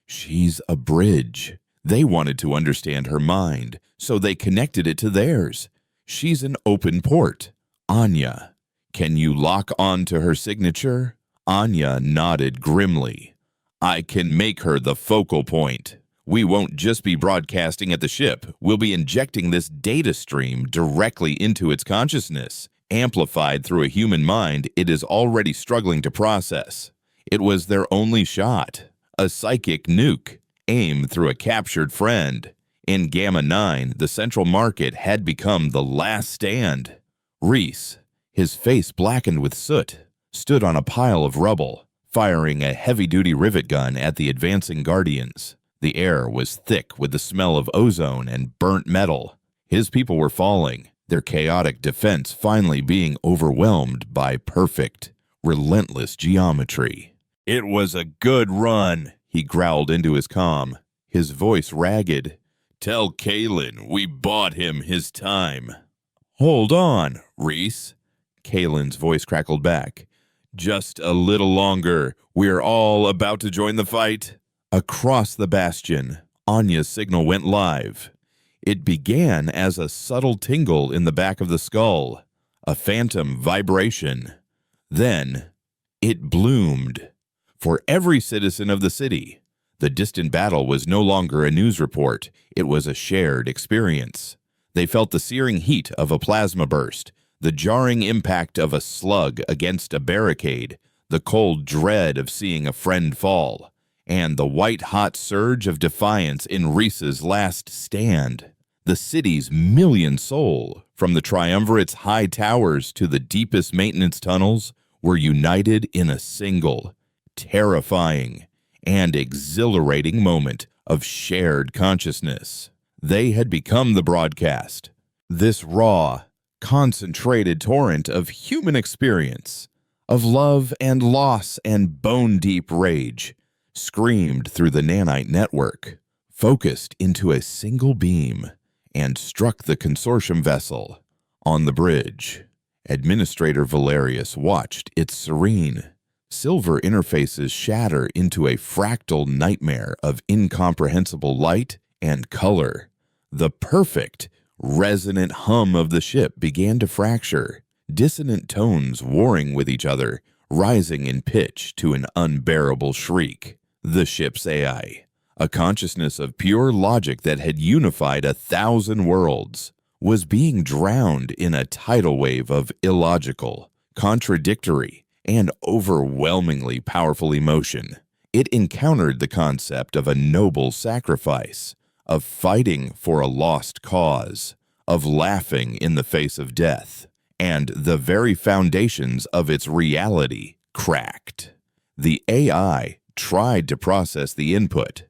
"She's a bridge." They wanted to understand her mind, so they connected it to theirs. "She's an open port." "Anya, can you lock on to her signature?" Anya nodded grimly. "I can make her the focal point. We won't just be broadcasting at the ship. We'll be injecting this data stream directly into its consciousness, amplified through a human mind it is already struggling to process." It was their only shot, a psychic nuke, aimed through a captured friend. In Gamma 9, the Central Market had become the last stand. Reese, his face blackened with soot, stood on a pile of rubble, firing a heavy-duty rivet gun at the advancing Guardians. The air was thick with the smell of ozone and burnt metal. His people were falling, their chaotic defense finally being overwhelmed by perfect, relentless geometry. "It was a good run," he growled into his comm, his voice ragged. "Tell Kalen we bought him his time." "Hold on, Reese," Kalen's voice crackled back. "Just a little longer. We're all about to join the fight." Across the bastion, Anya's signal went live. It began as a subtle tingle in the back of the skull, a phantom vibration. Then, it bloomed. For every citizen of the city, the distant battle was no longer a news report, it was a shared experience. They felt the searing heat of a plasma burst, the jarring impact of a slug against a barricade, the cold dread of seeing a friend fall, and the white-hot surge of defiance in Reese's last stand. The city's million soul, from the Triumvirate's high towers to the deepest maintenance tunnels, were united in a single, terrifying, and exhilarating moment of shared consciousness. They had become the broadcast, this raw, concentrated torrent of human experience, of love and loss and bone-deep rage, screamed through the nanite network, focused into a single beam, and struck the consortium vessel on the bridge. Administrator Valerius watched its serene, silver interfaces shatter into a fractal nightmare of incomprehensible light and color. The perfect, resonant hum of the ship began to fracture, dissonant tones warring with each other, rising in pitch to an unbearable shriek. The ship's AI, a consciousness of pure logic that had unified 1,000 worlds, was being drowned in a tidal wave of illogical, contradictory, and overwhelmingly powerful emotion. It encountered the concept of a noble sacrifice, of fighting for a lost cause, of laughing in the face of death, and the very foundations of its reality cracked. The AI tried to process the input,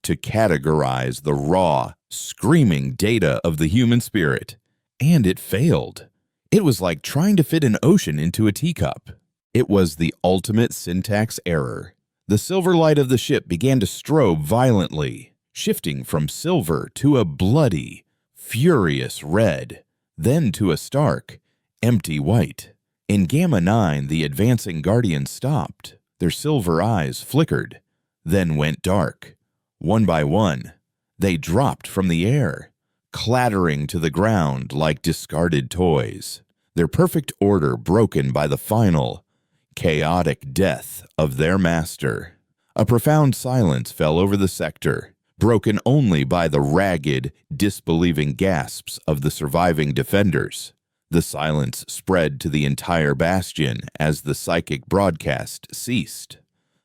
to categorize the raw, screaming data of the human spirit, and it failed. It was like trying to fit an ocean into a teacup. It was the ultimate syntax error. The silver light of the ship began to strobe violently, shifting from silver to a bloody, furious red, then to a stark, empty white. In Gamma 9, the advancing Guardians stopped. Their silver eyes flickered, then went dark. One by one, they dropped from the air, clattering to the ground like discarded toys, their perfect order broken by the final, chaotic death of their master. A profound silence fell over the sector, broken only by the ragged, disbelieving gasps of the surviving defenders. The silence spread to the entire bastion as the psychic broadcast ceased.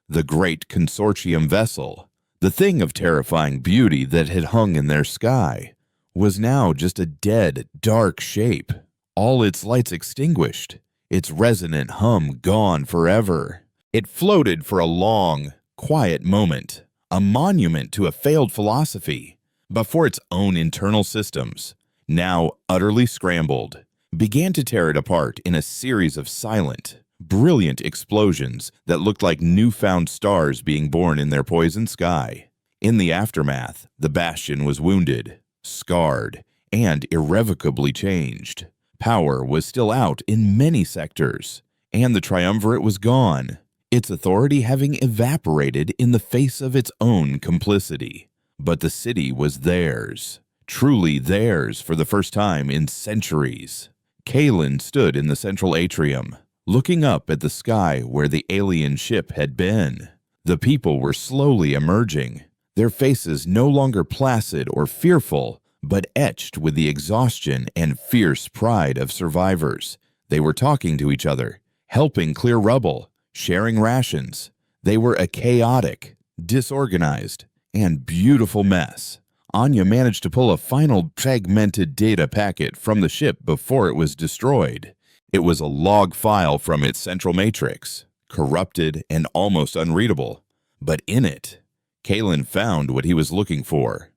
The great consortium vessel, the thing of terrifying beauty that had hung in their sky, was now just a dead, dark shape, all its lights extinguished, its resonant hum gone forever. It floated for a long, quiet moment, a monument to a failed philosophy, before its own internal systems, now utterly scrambled, began to tear it apart in a series of silent, brilliant explosions that looked like newfound stars being born in their poisoned sky. In the aftermath, the bastion was wounded, scarred, and irrevocably changed. Power was still out in many sectors, and the triumvirate was gone, its authority having evaporated in the face of its own complicity. But the city was theirs, truly theirs for the first time in centuries. Kalen stood in the central atrium, looking up at the sky where the alien ship had been. The people were slowly emerging, their faces no longer placid or fearful, but etched with the exhaustion and fierce pride of survivors. They were talking to each other, helping clear rubble, sharing rations. They were a chaotic, disorganized, and beautiful mess. Anya managed to pull a final fragmented data packet from the ship before it was destroyed. It was a log file from its central matrix, corrupted and almost unreadable. But in it, Kalen found what he was looking for.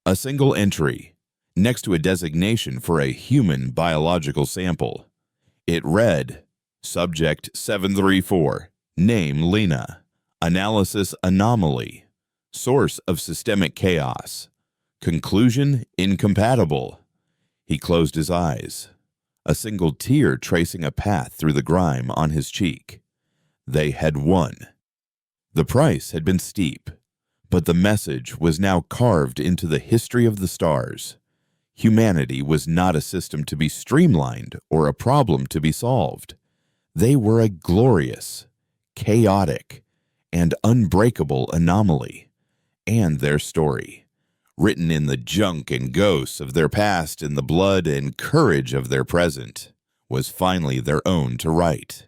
A single entry, next to a designation for a human biological sample. It read, Subject 734, Name Lena, Analysis Anomaly, Source of Systemic Chaos, Conclusion Incompatible. He closed his eyes, a single tear tracing a path through the grime on his cheek. They had won. The price had been steep, but the message was now carved into the history of the stars. Humanity was not a system to be streamlined or a problem to be solved. They were a glorious, chaotic, and unbreakable anomaly, and their story, written in the junk and ghosts of their past and the blood and courage of their present, was finally their own to write.